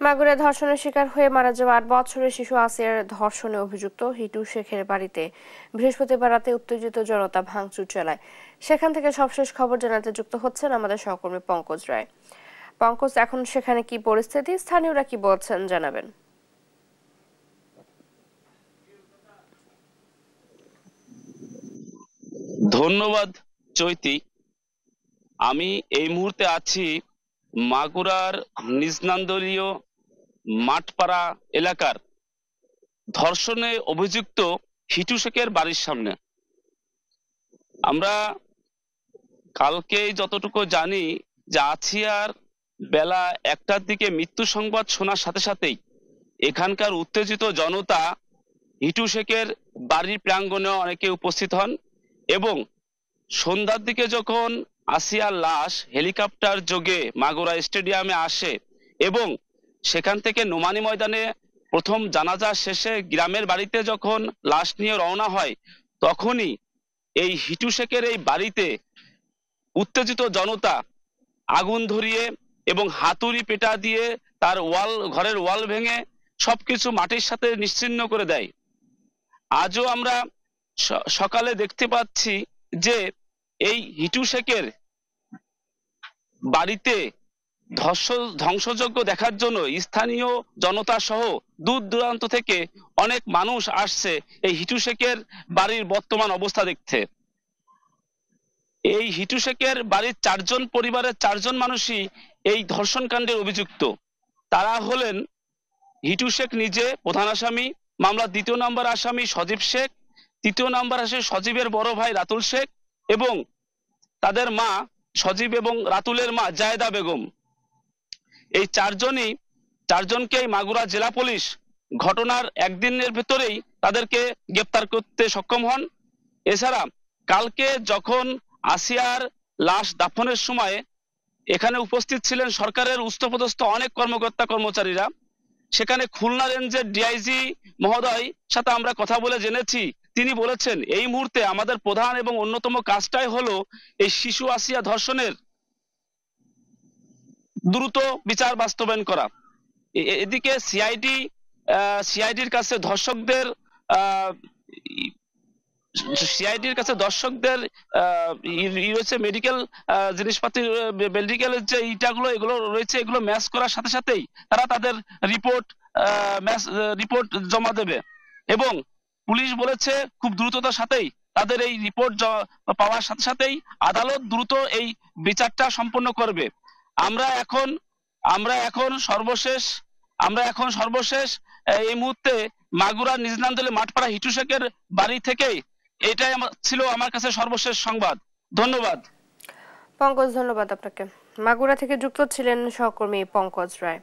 মাগুরায় ধর্ষণের শিকার হয়ে মারা যাওয়া ৮ বছরের শিশু আসিয়ার ধর্ষণে অভিযুক্ত হিটু শেখের বাড়িতে বৃহস্পতিবার রাতে উত্তেজিত জনতা ভাঙচুর চালায়। সেখান থেকে সবশেষ খবর জানাতে যুক্ত হচ্ছেন আমাদের সহকর্মী পঙ্কজ রায়। পঙ্কজ, এখন সেখানে কি পরিস্থিতি, স্থানীয়রা কি বলছেন জানাবেন। ধন্যবাদ চৈতি। আমি এই মুহূর্তে আছি মাগুরার নিজনান্দলীয় মাঠপাড়া এলাকার ধর্ষণে অভিযুক্ত হিটু শেখের বাড়ির সামনে। আমরা কালকে যতটুকু জানি যে আসিয়ার বেলা ১টার দিকে মৃত্যু সংবাদ শোনার সাথে সাথেই এখানকার উত্তেজিত জনতা হিটু শেখের বাড়ির প্রাঙ্গণে অনেকে উপস্থিত হন এবং সন্ধ্যার দিকে যখন আসিয়ার লাশ হেলিকপ্টার যোগে মাগুরা স্টেডিয়ামে আসে এবং সেখান থেকে নোমানী ময়দানে প্রথম জানাজা শেষে গ্রামের বাড়িতে যখন লাশ নিয়ে রওনা হয়, তখনই এই হিটু শেখের এই বাড়িতে উত্তেজিত জনতা আগুন ধরিয়ে এবং হাতুড়ি পেটা দিয়ে তার ঘরের ওয়াল ভেঙে সবকিছু মাটির সাথে নিশ্চিহ্ন করে দেয়। আজও আমরা সকালে দেখতে পাচ্ছি যে এই হিটু শেখের বাড়িতে ধ্বংসযজ্ঞ দেখার জন্য স্থানীয় জনতা সহ দূর দূরান্ত থেকে অনেক মানুষ আসছে এই হিটু শেখের বাড়ির বর্তমান অবস্থা দেখতে। এই হিটু শেখের বাড়ির পরিবারের ৪ জন মানুষই এই ধর্ষণ কাণ্ডের অভিযুক্ত। তারা হলেন হিটু শেখ নিজে প্রধান আসামি, মামলার ২য় নম্বর আসামি সজীব শেখ, ৩য় নম্বর আসামি সজীবের বড় ভাই রাতুল শেখ এবং তাদের মা সজীব এবং রাতুলের মা জায়েদা বেগম। এই ৪জনকেই মাগুরা জেলা পুলিশ ঘটনার একদিনের ভেতরেই তাদেরকে গ্রেপ্তার করতে সক্ষম হন। এছাড়া কালকে যখন আসিয়ার লাশ দাফনের সময় এখানে উপস্থিত ছিলেন সরকারের উচ্চপদস্থ অনেক কর্মকর্তা কর্মচারীরা। সেখানে খুলনা রেঞ্জের ডিআইজি মহোদয় সাথে আমরা কথা বলে জেনেছি, তিনি বলেছেন এই মুহূর্তে আমাদের প্রধান এবং অন্যতম কাজটাই হলো এই শিশু আসিয়া ধর্ষণের দ্রুত বিচার বাস্তবায়ন করা। এদিকে সিআইডির কাছে দর্শকদের রয়েছে মেডিকেল জিনিসপাতি, মেডিকেলের যে ইটাগুলো এগুলো রয়েছে, এগুলো ম্যাচ করার সাথে সাথেই তারা তাদের রিপোর্ট জমা দেবে এবং পুলিশ বলেছে খুব দ্রুততার সাথেই তাদের এই রিপোর্ট পাওয়ার সাথে সাথেই আদালত দ্রুত এই বিচারটা সম্পন্ন করবে। আমরা এখন সর্বশেষ এই মুহূর্তে মাগুরা নিজনান্দলী মাঠপাড়া হিটু শেখের বাড়ি থেকেই এটাই ছিল আমার কাছে সর্বশেষ সংবাদ। ধন্যবাদ পঙ্কজ। ধন্যবাদ আপনাকে। মাগুরা থেকে যুক্ত ছিলেন সহকর্মী পঙ্কজ রায়।